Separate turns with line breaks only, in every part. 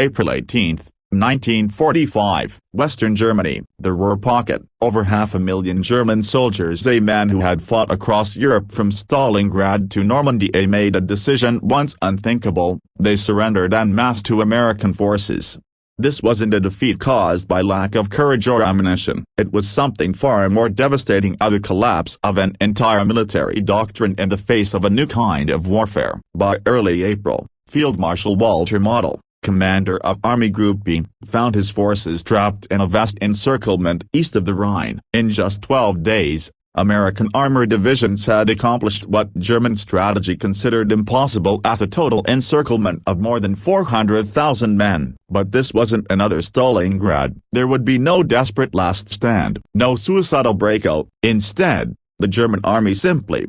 April 18, 1945, Western Germany, the Ruhr Pocket. Over 500,000 German soldiers, a man who had fought across Europe from Stalingrad to Normandy, made a decision once unthinkable. They surrendered en masse to American forces. This wasn't a defeat caused by lack of courage or ammunition. It was something far more devastating: the collapse of an entire military doctrine in the face of a new kind of warfare. By early April, Field Marshal Walter Model, commander of Army Group B, found his forces trapped in a vast encirclement east of the Rhine. In just 12 days, American armored divisions had accomplished what German strategy considered impossible: a total encirclement of more than 400,000 men. But this wasn't another Stalingrad. There would be no desperate last stand, no suicidal breakout. Instead, the German army simply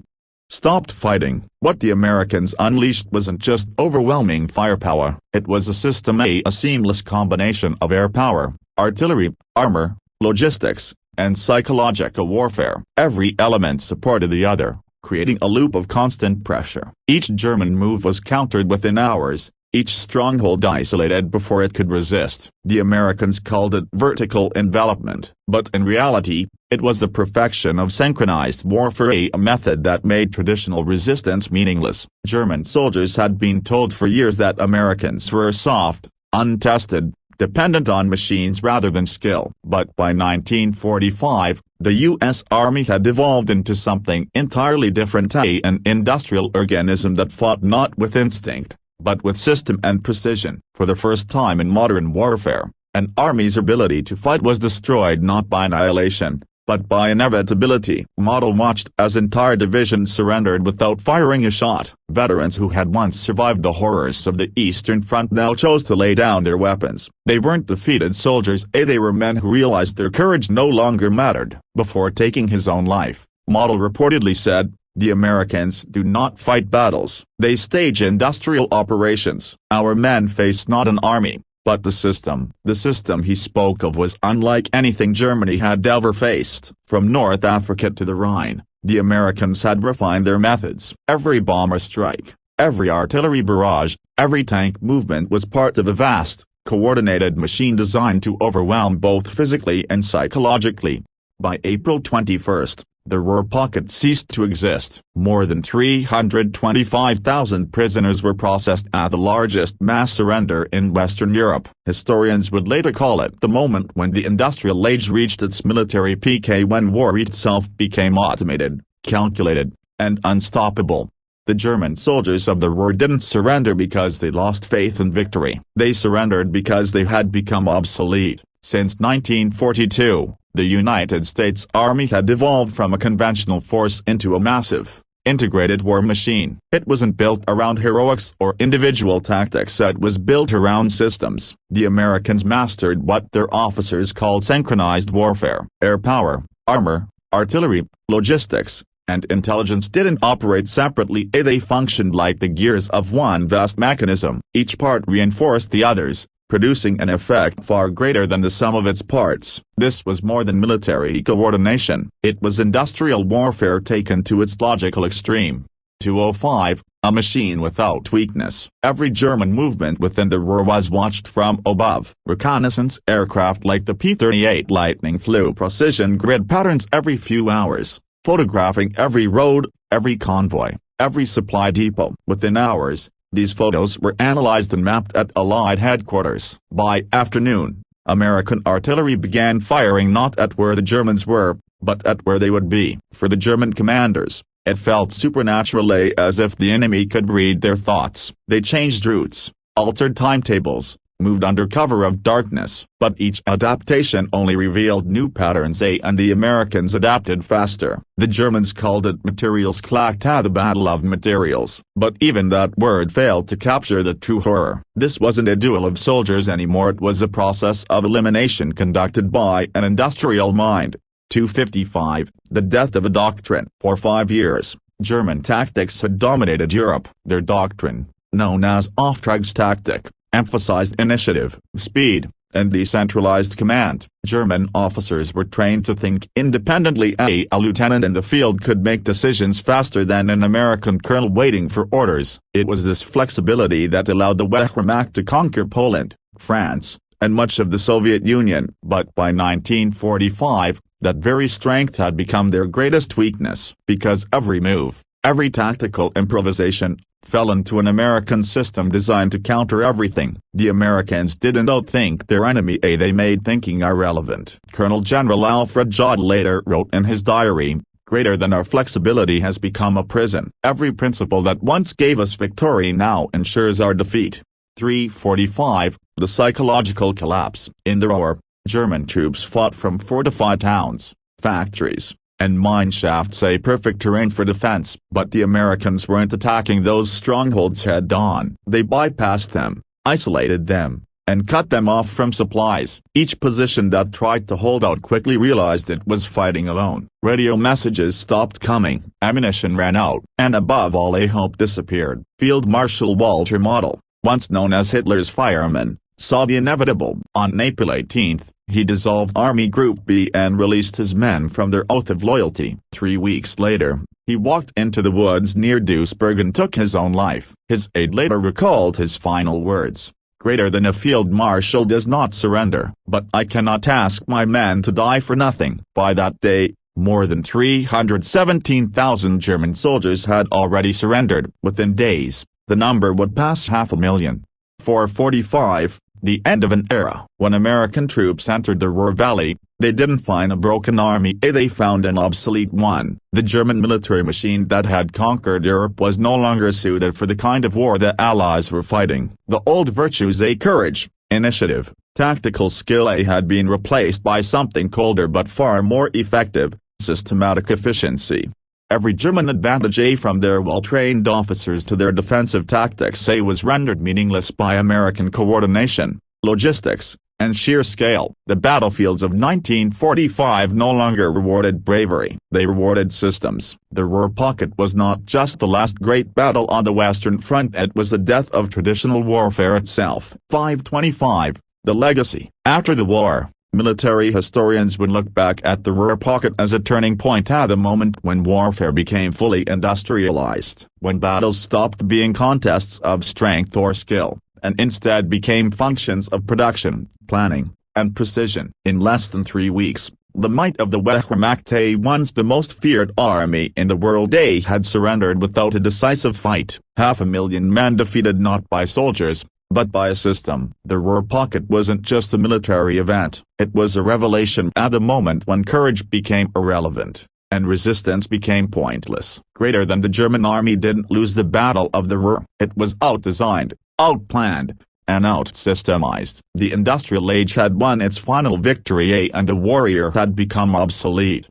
stopped fighting. What the Americans unleashed wasn't just overwhelming firepower, it was a system, a seamless combination of air power, artillery, armor, logistics, and psychological warfare. Every element supported the other, creating a loop of constant pressure. Each German move was countered within hours, each stronghold isolated before it could resist. The Americans called it vertical envelopment, but in reality, it was the perfection of synchronized warfare, a method that made traditional resistance meaningless. German soldiers had been told for years that Americans were soft, untested, dependent on machines rather than skill. But by 1945, the U.S. Army had evolved into something entirely different: an industrial organism that fought not with instinct, but with system and precision. For the first time in modern warfare, an army's ability to fight was destroyed not by annihilation, but by inevitability. Model watched as entire divisions surrendered without firing a shot. Veterans who had once survived the horrors of the Eastern Front now chose to lay down their weapons. They weren't defeated soldiers, they were men who realized their courage no longer mattered. Before taking his own life, Model reportedly said, "The Americans do not fight battles. They stage industrial operations. Our men face not an army, but the system." The system he spoke of was unlike anything Germany had ever faced. From North Africa to the Rhine, the Americans had refined their methods. Every bomber strike, every artillery barrage, every tank movement was part of a vast, coordinated machine designed to overwhelm both physically and psychologically. By April 21, the Ruhr Pocket ceased to exist. More than 325,000 prisoners were processed at the largest mass surrender in Western Europe. Historians would later call it the moment when the industrial age reached its military peak, when war itself became automated, calculated, and unstoppable. The German soldiers of the Ruhr didn't surrender because they lost faith in victory. They surrendered because they had become obsolete. Since 1942, the United States Army had evolved from a conventional force into a massive, integrated war machine. It wasn't built around heroics or individual tactics, it was built around systems. The Americans mastered what their officers called synchronized warfare. Air power, armor, artillery, logistics, and intelligence didn't operate separately, they functioned like the gears of one vast mechanism. Each part reinforced the others, producing an effect far greater than the sum of its parts. This was more than military coordination, it was industrial warfare taken to its logical extreme. 205, a machine without weakness. Every German movement within the Ruhr was watched from above. Reconnaissance aircraft like the P-38 Lightning flew precision grid patterns every few hours, photographing every road, every convoy, every supply depot. Within hours, these photos were analyzed and mapped at Allied headquarters. By afternoon, American artillery began firing not at where the Germans were, but at where they would be. For the German commanders, it felt supernatural, as if the enemy could read their thoughts. They changed routes, altered timetables, moved under cover of darkness. But each adaptation only revealed new patterns, and the Americans adapted faster. The Germans called it Materialsschlacht, the Battle of Materials. But even that word failed to capture the true horror. This wasn't a duel of soldiers anymore, it was a process of elimination conducted by an industrial mind. 255, the death of a doctrine. For 5 years, German tactics had dominated Europe. Their doctrine, known as Auftragstactik, emphasized initiative, speed, and decentralized command. German officers were trained to think independently. A lieutenant in the field could make decisions faster than an American colonel waiting for orders. It was this flexibility that allowed the Wehrmacht to conquer Poland, France, and much of the Soviet Union. But by 1945, that very strength had become their greatest weakness, because every move, every tactical improvisation, fell into an American system designed to counter everything. The Americans didn't outthink their enemy, they made thinking irrelevant. Colonel General Alfred Jod later wrote in his diary, "Greater than our flexibility has become a prison. Every principle that once gave us victory now ensures our defeat." 345, the psychological collapse. In the Ruhr, German troops fought from fortified towns, factories, and mine shafts, a perfect terrain for defense. But the Americans weren't attacking those strongholds head-on. They bypassed them, isolated them, and cut them off from supplies. Each position that tried to hold out quickly realized it was fighting alone. Radio messages stopped coming, ammunition ran out, and above all hope disappeared. Field Marshal Walter Model, once known as Hitler's fireman, saw the inevitable. On April 18, he dissolved Army Group B and released his men from their oath of loyalty. 3 weeks later, he walked into the woods near Duisburg and took his own life. His aide later recalled his final words, "Greater than a field marshal does not surrender, but I cannot ask my men to die for nothing." By that day, more than 317,000 German soldiers had already surrendered. Within days, the number would pass 500,000. 445, the end of an era. When American troops entered the Ruhr Valley, they didn't find a broken army, they found an obsolete one. The German military machine that had conquered Europe was no longer suited for the kind of war the Allies were fighting. The old virtues, courage, initiative, tactical skill, had been replaced by something colder but far more effective, systematic efficiency. Every German advantage, from their well-trained officers to their defensive tactics, was rendered meaningless by American coordination, logistics, and sheer scale. The battlefields of 1945 no longer rewarded bravery, they rewarded systems. The Ruhr Pocket was not just the last great battle on the Western Front, it was the death of traditional warfare itself. 525, the legacy. After the war, military historians would look back at the Ruhr Pocket as a turning point, at the moment when warfare became fully industrialized, when battles stopped being contests of strength or skill, and instead became functions of production, planning, and precision. In less than 3 weeks, the might of the Wehrmacht, once the most feared army in the world, had surrendered without a decisive fight. 500,000 men defeated not by soldiers, but by a system. The Ruhr Pocket wasn't just a military event, it was a revelation at the moment when courage became irrelevant, and resistance became pointless. Greater than the German army didn't lose the Battle of the Ruhr, it was out-designed, out-planned, and out-systemized. The industrial age had won its final victory, and the warrior had become obsolete.